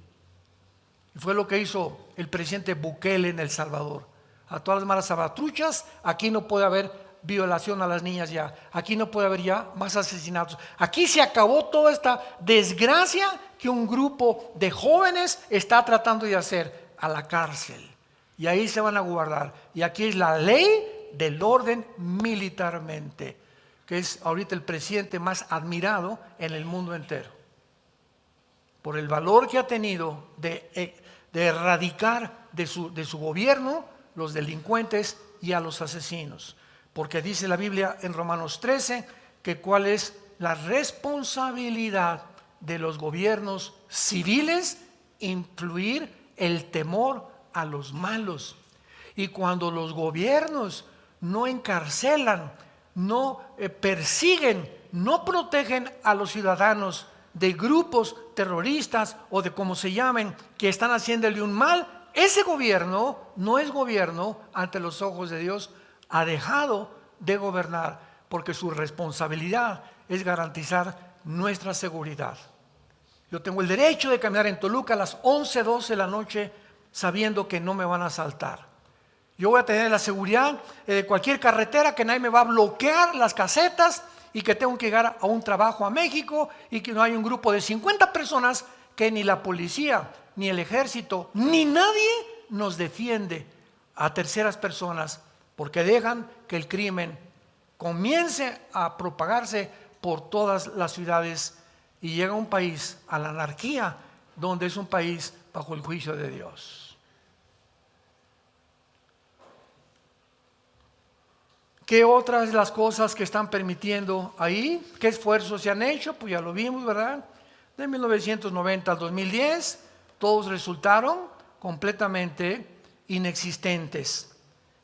Y fue lo que hizo el presidente Bukele en El Salvador. A todas las malas salvatruchas, aquí no puede haber violación a las niñas ya, aquí no puede haber ya más asesinatos. Aquí se acabó toda esta desgracia que un grupo de jóvenes está tratando de hacer, a la cárcel. Y ahí se van a guardar. Y aquí es la ley del orden militarmente, que es ahorita el presidente más admirado en el mundo entero, por el valor que ha tenido de erradicar de su gobierno los delincuentes y a los asesinos. Porque dice la Biblia en Romanos 13 que cuál es la responsabilidad de los gobiernos civiles: influir el temor a los malos. Y cuando los gobiernos no encarcelan, no persiguen, no protegen a los ciudadanos de grupos terroristas o de como se llamen, que están haciéndole un mal, ese gobierno no es gobierno ante los ojos de Dios. Ha dejado de gobernar, porque su responsabilidad es garantizar nuestra seguridad. Yo tengo el derecho de caminar en Toluca a las 11, 12 de la noche sabiendo que no me van a asaltar. Yo voy a tener la seguridad de cualquier carretera, que nadie me va a bloquear las casetas, y que tengo que llegar a un trabajo a México y que no hay un grupo de 50 personas que ni la policía, ni el ejército, ni nadie nos defiende a terceras personas, porque dejan que el crimen comience a propagarse por todas las ciudades y llega a un país, a la anarquía, donde es un país bajo el juicio de Dios. ¿Qué otras de las cosas que están permitiendo ahí? ¿Qué esfuerzos se han hecho? Pues ya lo vimos, ¿verdad? De 1990 al 2010, todos resultaron completamente inexistentes.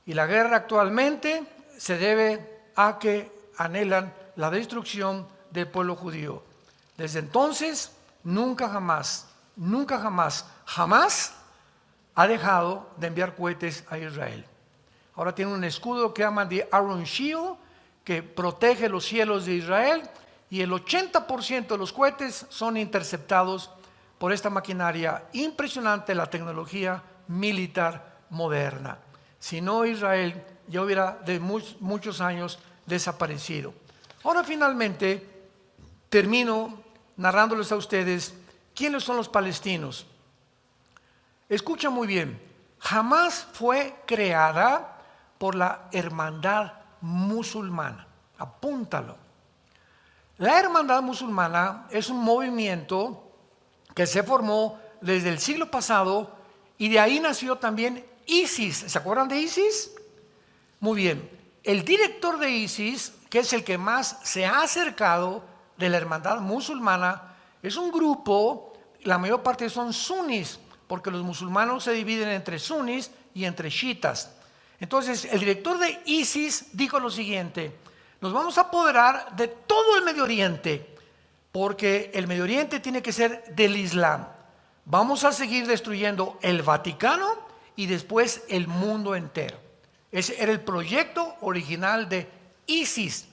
Y la guerra actualmente se debe a que anhelan la destrucción del pueblo judío. Desde entonces, nunca jamás ha dejado de enviar cohetes a Israel. Ahora tiene un escudo que llaman de Iron Shield, que protege los cielos de Israel, y el 80% de los cohetes son interceptados por esta maquinaria impresionante, la tecnología militar moderna. Si no, Israel ya hubiera de muchos años desaparecido. Ahora finalmente termino narrándoles a ustedes quiénes son los palestinos. Escucha muy bien, jamás fue creada por la hermandad musulmana. Apúntalo. La hermandad musulmana es un movimiento que se formó desde el siglo pasado, y de ahí nació también ISIS. ¿Se acuerdan de ISIS? Muy bien. El director de ISIS, que es el que más se ha acercado de la hermandad musulmana, es un grupo, la mayor parte son sunis, porque los musulmanes se dividen entre sunis y entre chiitas. Entonces, el director de ISIS dijo lo siguiente: nos vamos a apoderar de todo el Medio Oriente, porque el Medio Oriente tiene que ser del Islam. Vamos a seguir destruyendo el Vaticano y después el mundo entero. Ese era el proyecto original de ISIS.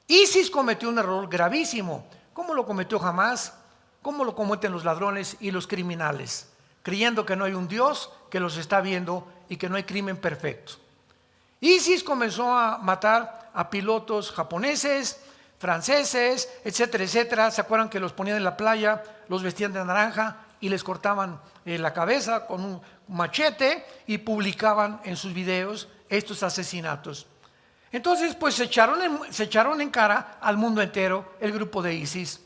ISIS cometió un error gravísimo, como lo cometió Hamás, como lo cometen los ladrones y los criminales, creyendo que no hay un Dios que los está viendo y que no hay crimen perfecto. ISIS comenzó a matar a pilotos japoneses, franceses, etcétera, etcétera. ¿Se acuerdan que los ponían en la playa, los vestían de naranja y les cortaban la cabeza con un machete y publicaban en sus videos estos asesinatos? Entonces, pues se echaron en cara al mundo entero el grupo de ISIS,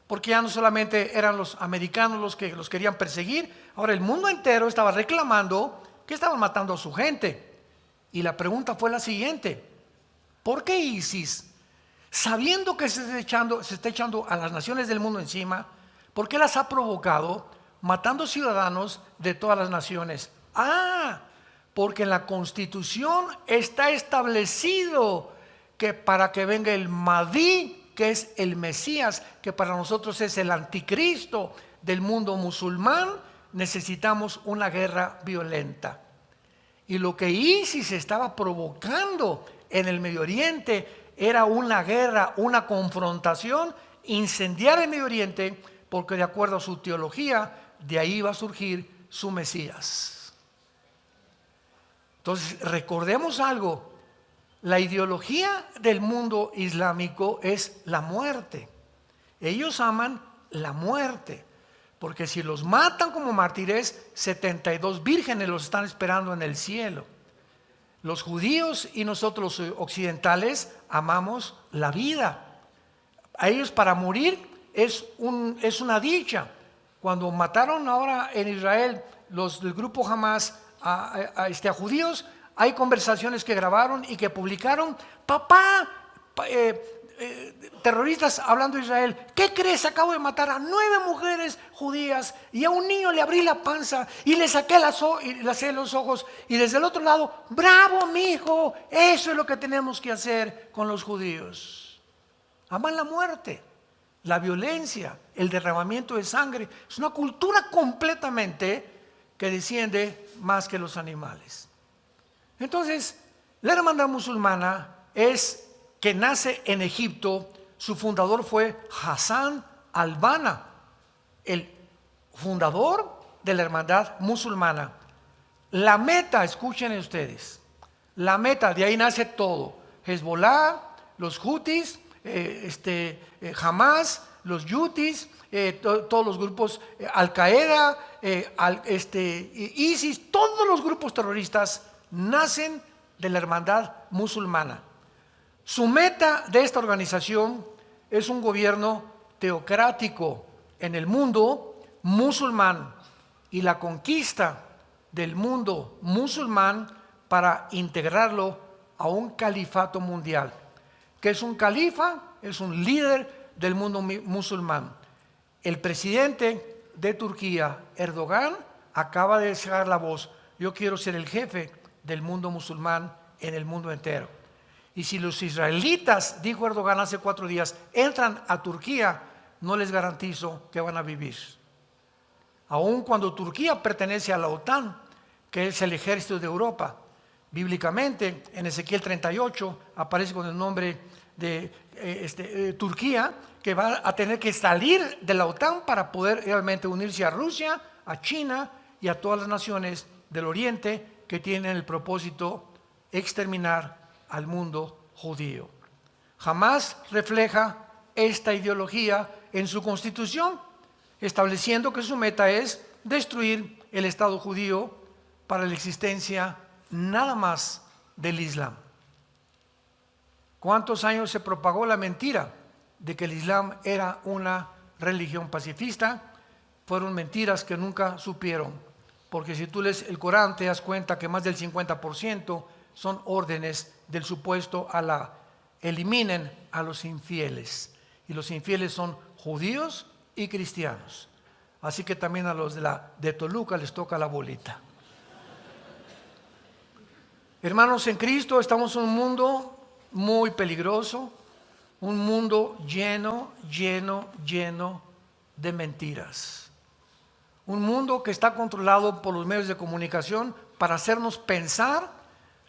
porque ya no solamente eran los americanos los que los querían perseguir, ahora el mundo entero estaba reclamando que estaban matando a su gente. Y la pregunta fue la siguiente: ¿por qué ISIS, sabiendo que se está echando a las naciones del mundo encima, por qué las ha provocado matando ciudadanos de todas las naciones? Porque en la Constitución está establecido que para que venga el Mahdi, que es el Mesías, que para nosotros es el anticristo del mundo musulmán, necesitamos una guerra violenta. Y lo que ISIS estaba provocando en el Medio Oriente era una guerra, una confrontación, incendiar el Medio Oriente, porque de acuerdo a su teología, de ahí va a surgir su Mesías. Entonces, recordemos algo: la ideología del mundo islámico es la muerte. Ellos aman la muerte, porque si los matan como mártires, 72 vírgenes los están esperando en el cielo. Los judíos y nosotros los occidentales amamos la vida. A ellos para morir es una dicha. Cuando mataron ahora en Israel los del grupo Hamas a judíos, hay conversaciones que grabaron y que publicaron. Terroristas hablando de Israel: ¿qué crees? Acabo de matar a 9 mujeres judías y a un niño le abrí la panza y le saqué los ojos. Y desde el otro lado: bravo, mi hijo, eso es lo que tenemos que hacer con los judíos. Aman la muerte, la violencia, el derramamiento de sangre. Es una cultura completamente que desciende más que los animales. Entonces, la hermandad musulmana que nace en Egipto. Su fundador fue Hassan al-Banna, el fundador de la hermandad musulmana. La meta, escuchen ustedes, la meta, de ahí nace todo: Hezbollah, los Houthis, Hamas, los Yutis, todos los grupos, Al-Qaeda, ISIS, todos los grupos terroristas nacen de la hermandad musulmana. Su meta de esta organización es un gobierno teocrático en el mundo musulmán y la conquista del mundo musulmán para integrarlo a un califato mundial. ¿Qué es un califa? Es un líder del mundo musulmán. El presidente de Turquía, Erdogan, acaba de dejar la voz: yo quiero ser el jefe del mundo musulmán en el mundo entero. Y si los israelitas, dijo Erdogan hace 4 días, entran a Turquía, no les garantizo que van a vivir. Aun cuando Turquía pertenece a la OTAN, que es el ejército de Europa. Bíblicamente, en Ezequiel 38 aparece con el nombre de Turquía, que va a tener que salir de la OTAN para poder realmente unirse a Rusia, a China y a todas las naciones del Oriente que tienen el propósito de exterminar al mundo judío. Jamás refleja esta ideología en su constitución, estableciendo que su meta es destruir el Estado judío para la existencia nada más del Islam. ¿Cuántos años se propagó la mentira de que el Islam era una religión pacifista? Fueron mentiras que nunca supieron, porque si tú lees el Corán te das cuenta que más del 50% son órdenes del supuesto Alá: eliminen a los infieles. Y los infieles son judíos y cristianos. Así que también a los de Toluca les toca la bolita. Hermanos en Cristo, estamos en un mundo muy peligroso, un mundo lleno de mentiras. Un mundo que está controlado por los medios de comunicación para hacernos pensar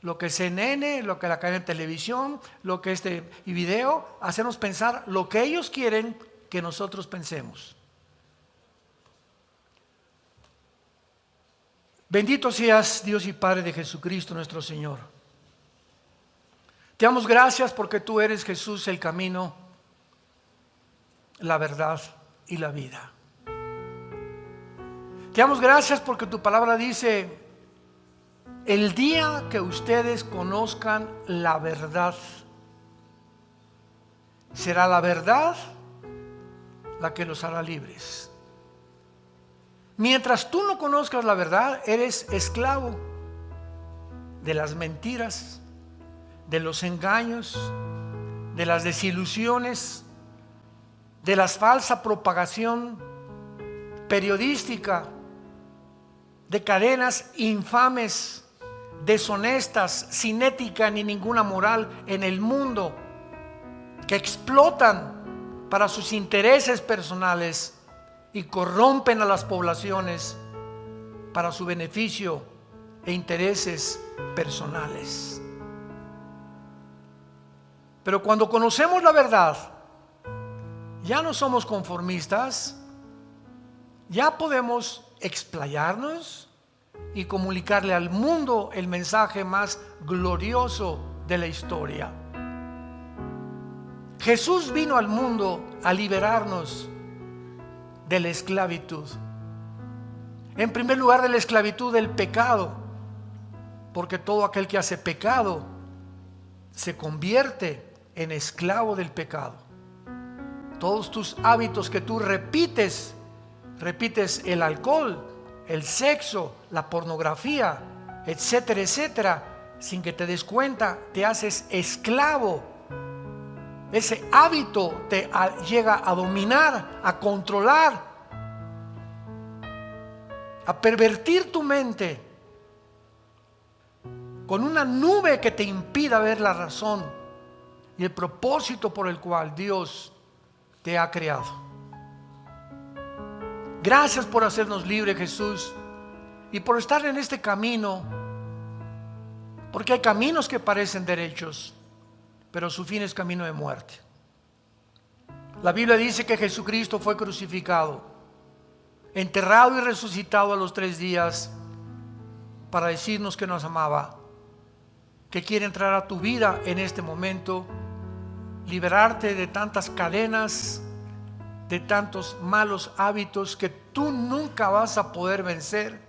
lo que CNN, lo que la cadena de televisión, lo que y video, hacernos pensar lo que ellos quieren que nosotros pensemos. Bendito seas, Dios y Padre de Jesucristo nuestro Señor. Te damos gracias porque tú eres, Jesús, el camino, la verdad y la vida. Te damos gracias porque tu palabra dice: el día que ustedes conozcan la verdad, será la verdad la que los hará libres. Mientras tú no conozcas la verdad, eres esclavo de las mentiras, de los engaños, de las desilusiones, de la falsa propagación periodística, de cadenas infames, deshonestas, sin ética ni ninguna moral en el mundo, que explotan para sus intereses personales y corrompen a las poblaciones para su beneficio e intereses personales. Pero cuando conocemos la verdad, ya no somos conformistas, ya podemos explayarnos y comunicarle al mundo el mensaje más glorioso de la historia. Jesús vino al mundo a liberarnos de la esclavitud. En primer lugar, de la esclavitud del pecado, porque todo aquel que hace pecado se convierte en esclavo del pecado. Todos tus hábitos que tú repites el alcohol, el sexo, la pornografía, etcétera, etcétera, sin que te des cuenta, te haces esclavo. Ese hábito te llega a dominar, a controlar, a pervertir tu mente con una nube que te impida ver la razón y el propósito por el cual Dios te ha creado. Gracias por hacernos libres, Jesús, y por estar en este camino, porque hay caminos que parecen derechos, pero su fin es camino de muerte. La Biblia dice que Jesucristo fue crucificado, enterrado y resucitado a los 3 días para decirnos que nos amaba, que quiere entrar a tu vida en este momento, liberarte de tantas cadenas, de tantos malos hábitos que tú nunca vas a poder vencer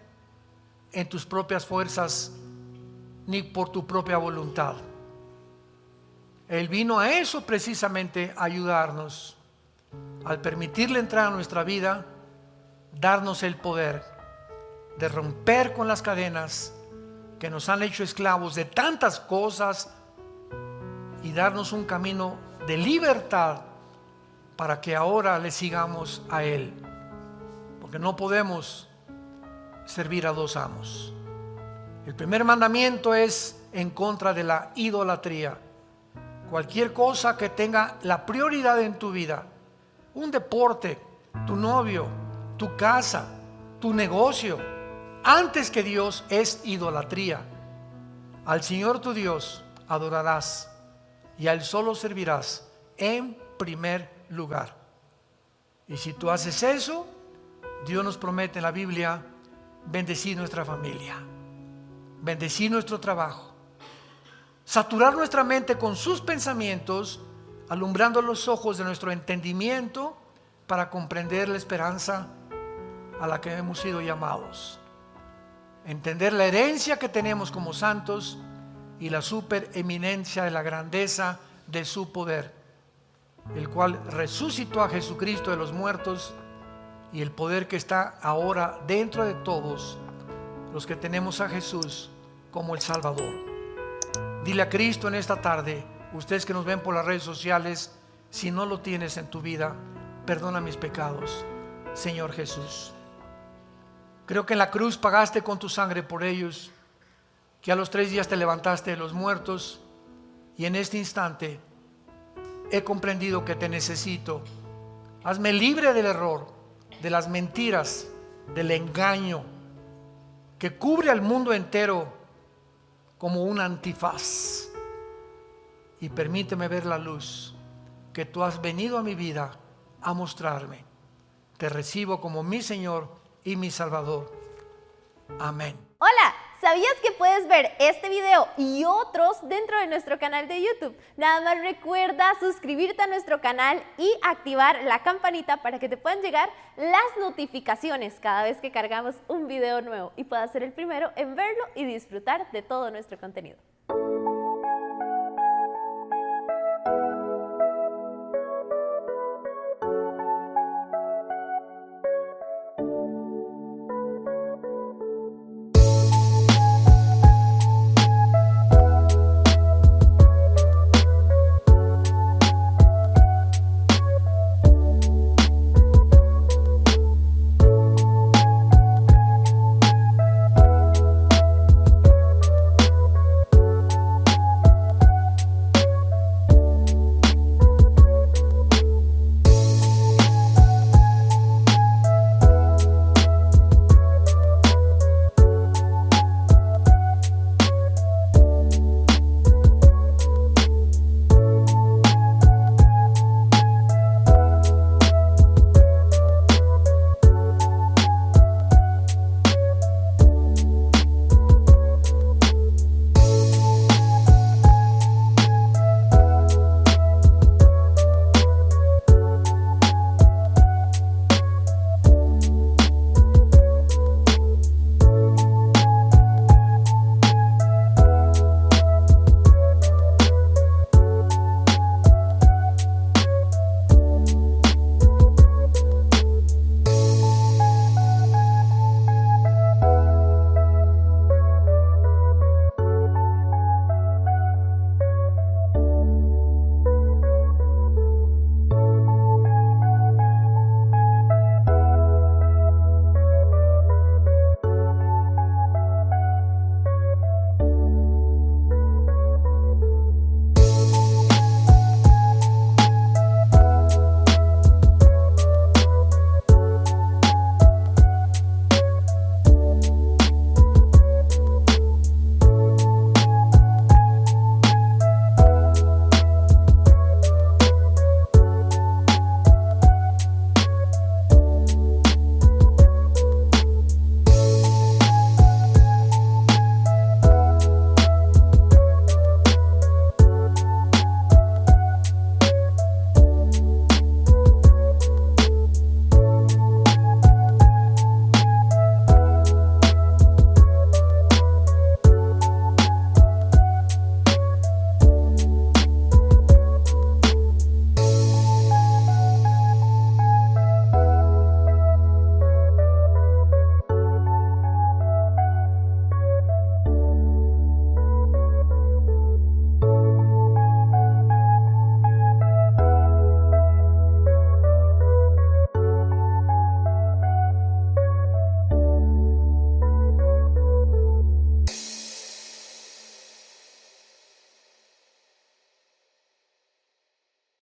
en tus propias fuerzas ni por tu propia voluntad. Él vino a eso precisamente, a ayudarnos, al permitirle entrar a nuestra vida, darnos el poder de romper con las cadenas que nos han hecho esclavos de tantas cosas y darnos un camino de libertad para que ahora le sigamos a Él, porque no podemos servir a 2 amos. El primer mandamiento es en contra de la idolatría. Cualquier cosa que tenga la prioridad en tu vida, un deporte, tu novio, tu casa, tu negocio, antes que Dios, es idolatría. Al Señor tu Dios adorarás y a Él solo servirás en primer lugar. Y si tú haces eso, Dios nos promete en la Biblia bendecir nuestra familia, bendecir nuestro trabajo, saturar nuestra mente con sus pensamientos, alumbrando los ojos de nuestro entendimiento para comprender la esperanza a la que hemos sido llamados, entender la herencia que tenemos como santos y la supereminencia de la grandeza de su poder, el cual resucitó a Jesucristo de los muertos, y el poder que está ahora dentro de todos los que tenemos a Jesús como el Salvador. Dile a Cristo en esta tarde, ustedes que nos ven por las redes sociales, si no lo tienes en tu vida, perdona mis pecados, Señor Jesús. Creo que en la cruz pagaste con tu sangre por ellos, que a los 3 días te levantaste de los muertos, y en este instante he comprendido que te necesito. Hazme libre del error, de las mentiras, del engaño que cubre al mundo entero como un antifaz, y permíteme ver la luz que tú has venido a mi vida a mostrarme. Te recibo como mi Señor y mi Salvador. Amén. Hola, ¿sabías que puedes ver este video y otros dentro de nuestro canal de YouTube? Nada más recuerda suscribirte a nuestro canal y activar la campanita para que te puedan llegar las notificaciones cada vez que cargamos un video nuevo y puedas ser el primero en verlo y disfrutar de todo nuestro contenido.